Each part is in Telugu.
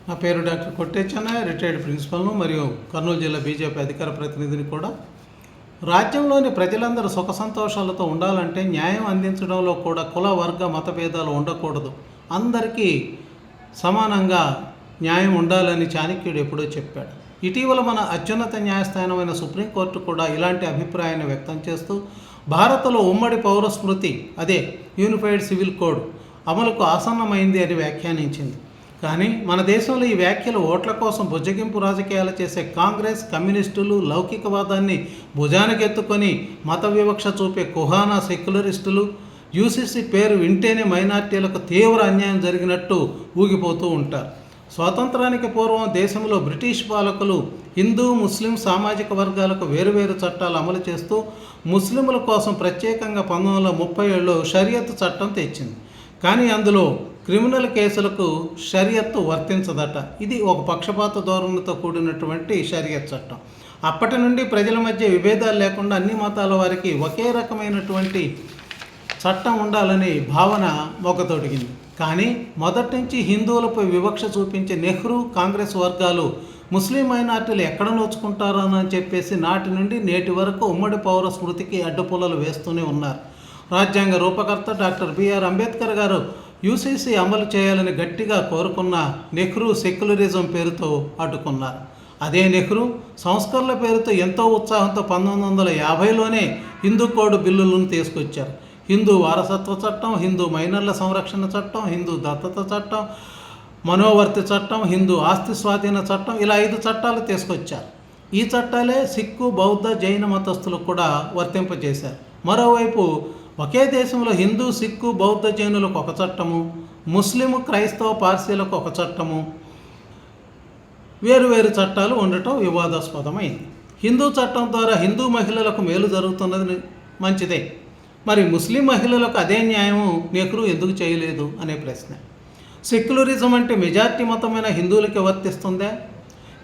నా పేరు డాక్టర్ కొట్టేచెన్నయ్య, రిటైర్డ్ ప్రిన్సిపల్ను మరియు కర్నూలు జిల్లా బీజేపీ అధికార ప్రతినిధిని కూడా. రాజ్యంలోని ప్రజలందరూ సుఖ సంతోషాలతో ఉండాలంటే న్యాయం అందించడంలో కూడా కుల వర్గ మతభేదాలు ఉండకూడదు, అందరికీ సమానంగా న్యాయం ఉండాలని చాణక్యుడు ఎప్పుడో చెప్పాడు. ఇటీవల మన అత్యున్నత న్యాయస్థానమైన సుప్రీంకోర్టు కూడా ఇలాంటి అభిప్రాయాన్ని వ్యక్తం చేస్తూ భారత్లో ఉమ్మడి పౌర స్మృతి, అదే యూనిఫైడ్ సివిల్ కోడ్ అమలుకు ఆసన్నమైంది అని వ్యాఖ్యానించింది. కానీ మన దేశంలో ఈ వ్యాఖ్యలు ఓట్ల కోసం బుజ్జగింపు రాజకీయాలు చేసే కాంగ్రెస్, కమ్యూనిస్టులు, లౌకికవాదాన్ని భుజానికెత్తుకొని మత వివక్ష చూపే కుహానా సెక్యులరిస్టులు యూసీసీ పేరు వింటేనే మైనార్టీలకు తీవ్ర అన్యాయం జరిగినట్టు ఊగిపోతూ ఉంటారు. స్వాతంత్రానికి పూర్వం దేశంలో బ్రిటిష్ పాలకులు హిందూ, ముస్లిం సామాజిక వర్గాలకు వేరువేరు చట్టాలు అమలు చేస్తూ ముస్లింల కోసం ప్రత్యేకంగా 1937లో షరియత్ చట్టం తెచ్చింది. కానీ అందులో క్రిమినల్ కేసులకు షరియత్తు వర్తించదట. ఇది ఒక పక్షపాత ధోరణితో కూడినటువంటి షరియత్ చట్టం. అప్పటి నుండి ప్రజల మధ్య విభేదాలు లేకుండా అన్ని మతాల వారికి ఒకే రకమైనటువంటి చట్టం ఉండాలని భావన మొగ్గతొడిగింది. కానీ మొదటి నుంచి హిందువులపై వివక్ష చూపించే నెహ్రూ, కాంగ్రెస్ వర్గాలు ముస్లిం మైనార్టీలు ఎక్కడ నోచుకుంటారని చెప్పేసి నాటి నుండి నేటి వరకు ఉమ్మడి పౌర స్మృతికి అడ్డుపుల్లలు వేస్తూనే ఉన్నారు. రాజ్యాంగ రూపకర్త డాక్టర్ బిఆర్ అంబేద్కర్ గారు యూసీసీ అమలు చేయాలని గట్టిగా కోరుకున్న నెహ్రూ సెక్యులరిజం పేరుతో అడ్డుకున్నారు. అదే నెహ్రూ సంస్కరణల పేరుతో ఎంతో ఉత్సాహంతో 1950లోనే హిందూ కోడ్ బిల్లులను తీసుకొచ్చారు. హిందూ వారసత్వ చట్టం, హిందూ మైనర్ల సంరక్షణ చట్టం, హిందూ దత్తత చట్టం, మనోవర్తి చట్టం, హిందూ ఆస్తి స్వాధీన చట్టం, ఇలా 5 చట్టాలు తీసుకొచ్చారు. ఈ చట్టాలే సిక్కు, బౌద్ధ, జైన మతస్థులకు కూడా వర్తింపజేశారు. మరోవైపు ఒకే దేశంలో హిందూ, సిక్కు, బౌద్ధ, జైనులకు ఒక చట్టము, ముస్లిము, క్రైస్తవ, పార్సీలకు ఒక చట్టము, వేరువేరు చట్టాలు ఉండటం వివాదాస్పదమైంది. హిందూ చట్టం ద్వారా హిందూ మహిళలకు మేలు జరుగుతున్నది మంచిదే, మరి ముస్లిం మహిళలకు అదే న్యాయము నెహ్రూ ఎందుకు చేయలేదు అనే ప్రశ్న. సెక్యులరిజం అంటే మెజార్టీ మతమైన హిందువులకి వర్తిస్తుందా?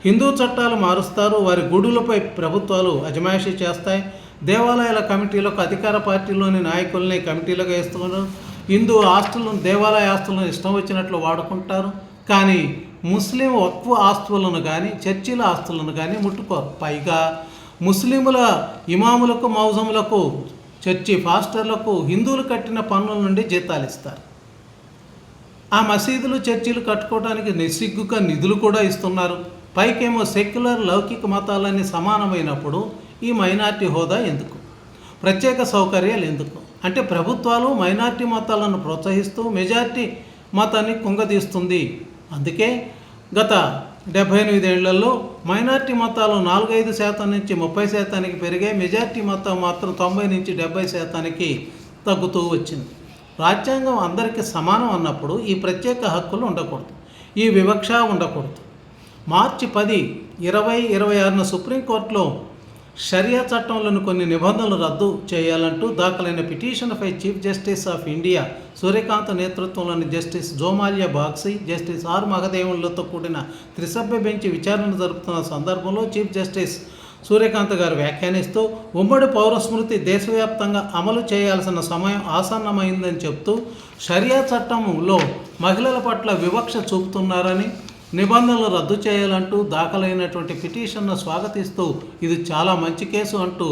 హిందూ చట్టాలు మారుస్తారు, వారి గుడులపై ప్రభుత్వాలు అజమాయిషీ చేస్తాయి, దేవాలయాల కమిటీలకు అధికార పార్టీలోని నాయకుల్ని కమిటీలుగా వేస్తున్నారు, హిందూ ఆస్తులను, దేవాలయ ఆస్తులను ఇష్టం వచ్చినట్లు వాడుకుంటారు. కానీ ముస్లిం వక్ఫ్ ఆస్తులను కానీ చర్చిల ఆస్తులను కానీ ముట్టుకోరు. పైగా ముస్లిముల ఇమాములకు, మౌజములకు, చర్చి ఫాస్టర్లకు హిందువులు కట్టిన పన్నుల నుండి జీతాలు ఇస్తారు. ఆ మసీదులు, చర్చిలు కట్టుకోవడానికి నిస్సిగ్గుగా నిధులు కూడా ఇస్తున్నారు. పైకేమో సెక్యులర్, లౌకిక మతాలన్నీ సమానమైనప్పుడు ఈ మైనార్టీ హోదా ఎందుకు? ప్రత్యేక సౌకర్యాలు ఎందుకు? అంటే ప్రభుత్వాలు మైనార్టీ మతాలను ప్రోత్సహిస్తూ మెజార్టీ మతాన్ని కుంగదీస్తుంది. అందుకే గత 78 ఏళ్లలో మైనార్టీ మతాలు 4-5% నుంచి 30% పెరిగాయి. మెజార్టీ మతం మాత్రం 90 నుంచి 70% తగ్గుతూ వచ్చింది. రాజ్యాంగం అందరికీ సమానం అన్నప్పుడు ఈ ప్రత్యేక హక్కులు ఉండకూడదు, ఈ వివక్ష ఉండకూడదు. మార్చి 10, 2026న సుప్రీంకోర్టులో షరియా చట్టంలోని కొన్ని నిబంధనలు రద్దు చేయాలంటూ దాఖలైన పిటిషన్పై chief justice of India Suryakant నేతృత్వంలోని justice Joymalya Bagchi, justice R మహదేవులతో కూడిన త్రిసభ్య బెంచ్ విచారణ జరుపుతున్న సందర్భంలో చీఫ్ జస్టిస్ సూర్యకాంత్ గారు వ్యాఖ్యానిస్తూ ఉమ్మడి పౌరస్మృతి దేశవ్యాప్తంగా అమలు చేయాల్సిన సమయం ఆసన్నమైందని చెప్తూ షరియా చట్టంలో మహిళల పట్ల వివక్ష చూపుతున్నారని, నిబంధనలు రద్దు చేయాలంటూ దాఖలైనటువంటి పిటిషన్ను స్వాగతిస్తూ ఇది చాలా మంచి కేసు అంటూ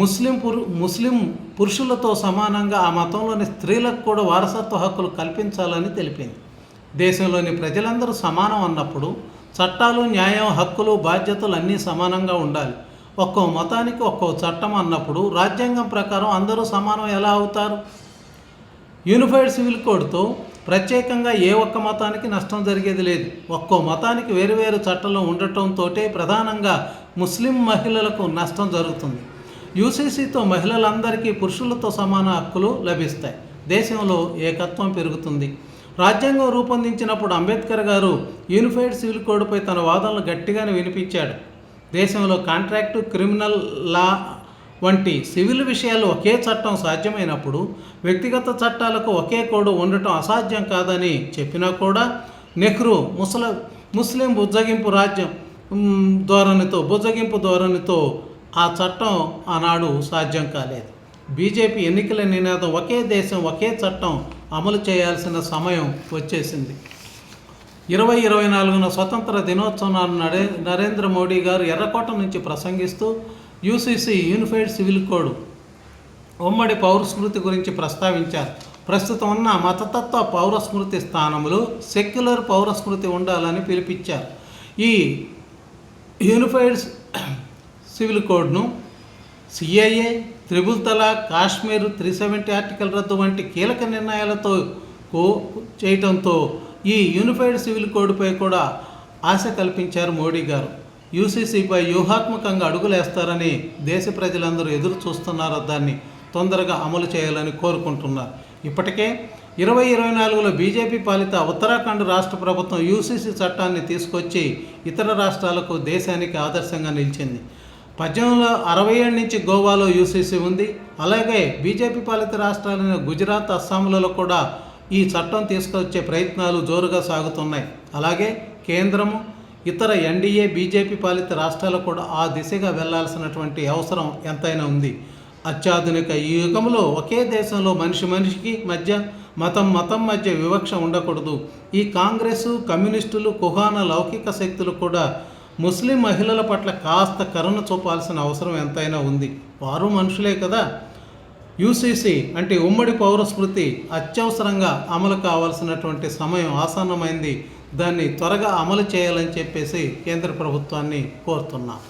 ముస్లిం పురుషులతో సమానంగా ఆ మతంలోని స్త్రీలకు కూడా వారసత్వ హక్కులు కల్పించాలని తెలిపింది. దేశంలోని ప్రజలందరూ సమానం అన్నప్పుడు చట్టాలు, న్యాయం, హక్కులు, బాధ్యతలు అన్నీ సమానంగా ఉండాలి. ఒక్కో మతానికి ఒక్కో చట్టం అన్నప్పుడు రాజ్యాంగం ప్రకారం అందరూ సమానం ఎలా అవుతారు? యూనిఫైడ్ సివిల్ కోడ్తో ప్రత్యేకంగా ఏ ఒక్క మతానికి నష్టం జరిగేది లేదు. ఒక్కో మతానికి వేరువేరు చట్టాలు ఉండటంతో ప్రధానంగా ముస్లిం మహిళలకు నష్టం జరుగుతుంది. యూసీసీతో మహిళలందరికీ పురుషులతో సమాన హక్కులు లభిస్తాయి. దేశంలో ఏకత్వం పెరుగుతుంది. రాజ్యాంగం రూపొందించినప్పుడు అంబేద్కర్ గారు యూనిఫైడ్ సివిల్ కోడ్పై తన వాదనలు గట్టిగానే వినిపించాడు. దేశంలో కాంట్రాక్టు, క్రిమినల్ లా వంటి సివిల్ విషయాలు ఒకే చట్టం సాధ్యమైనప్పుడు వ్యక్తిగత చట్టాలకు ఒకే కోడ్ ఉండటం అసాధ్యం కాదని చెప్పినా కూడా నెహ్రూ ముస్లిం బుజ్జగింపు ధోరణితో ఆ చట్టం ఆనాడు సాధ్యం కాలేదు. బీజేపీ ఎన్నికల నినాదం ఒకే దేశం, ఒకే చట్టం అమలు చేయాల్సిన సమయం వచ్చేసింది. 2024 స్వతంత్ర దినోత్సవం నాడు నరేంద్ర మోడీ గారు ఎర్రకోట నుంచి ప్రసంగిస్తూ యూసీసీ యూనిఫైడ్ సివిల్ కోడ్ ఉమ్మడి పౌరస్మృతి గురించి ప్రస్తావించారు. ప్రస్తుతం ఉన్న మతతత్వ పౌరస్మృతి స్థానంలో సెక్యులర్ పౌరస్మృతి ఉండాలని పిలిపించారు. ఈ యూనిఫైడ్ సివిల్ కోడ్ను సిఏఏ, త్రిబుల్ తలాక్, కాశ్మీర్ 370 ఆర్టికల్ రద్దు వంటి కీలక నిర్ణయాలతో చేయటంతో ఈ యూనిఫైడ్ సివిల్ కోడ్పై కూడా ఆశ కల్పించారు మోడీ గారు. యూసీసీపై వ్యూహాత్మకంగా అడుగులేస్తారని దేశ ప్రజలందరూ ఎదురు చూస్తున్నారో దాన్ని తొందరగా అమలు చేయాలని కోరుకుంటున్నారు. ఇప్పటికే 2024లో బీజేపీ పాలిత ఉత్తరాఖండ్ రాష్ట్ర ప్రభుత్వం యూసీసీ చట్టాన్ని తీసుకొచ్చి ఇతర రాష్ట్రాలకు, దేశానికి ఆదర్శంగా నిలిచింది. 1867 నుంచి గోవాలో యూసీసీ ఉంది. అలాగే బీజేపీ పాలిత రాష్ట్రాలైన గుజరాత్, అస్సాంలలో కూడా ఈ చట్టం తీసుకొచ్చే ప్రయత్నాలు జోరుగా సాగుతున్నాయి. అలాగే కేంద్రము, ఇతర ఎన్డీఏ, బీజేపీ పాలిత రాష్ట్రాలు కూడా ఆ దిశగా వెళ్లాల్సినటువంటి అవసరం ఎంతైనా ఉంది. అత్యాధునిక ఈ యుగంలో ఒకే దేశంలో మనిషికి మధ్య, మతం మధ్య వివక్ష ఉండకూడదు. ఈ కాంగ్రెసు, కమ్యూనిస్టులు, కుహాన లౌకిక శక్తులు కూడా ముస్లిం మహిళల పట్ల కాస్త కరుణ చూపాల్సిన అవసరం ఎంతైనా ఉంది. వారు మనుషులే కదా. యూసీసీ అంటే ఉమ్మడి పౌరస్మృతి అత్యవసరంగా అమలు కావాల్సినటువంటి సమయం ఆసన్నమైంది. దాన్ని త్వరగా అమలు చేయాలని చెప్పేసి కేంద్ర ప్రభుత్వాన్ని కోరుతున్నాం.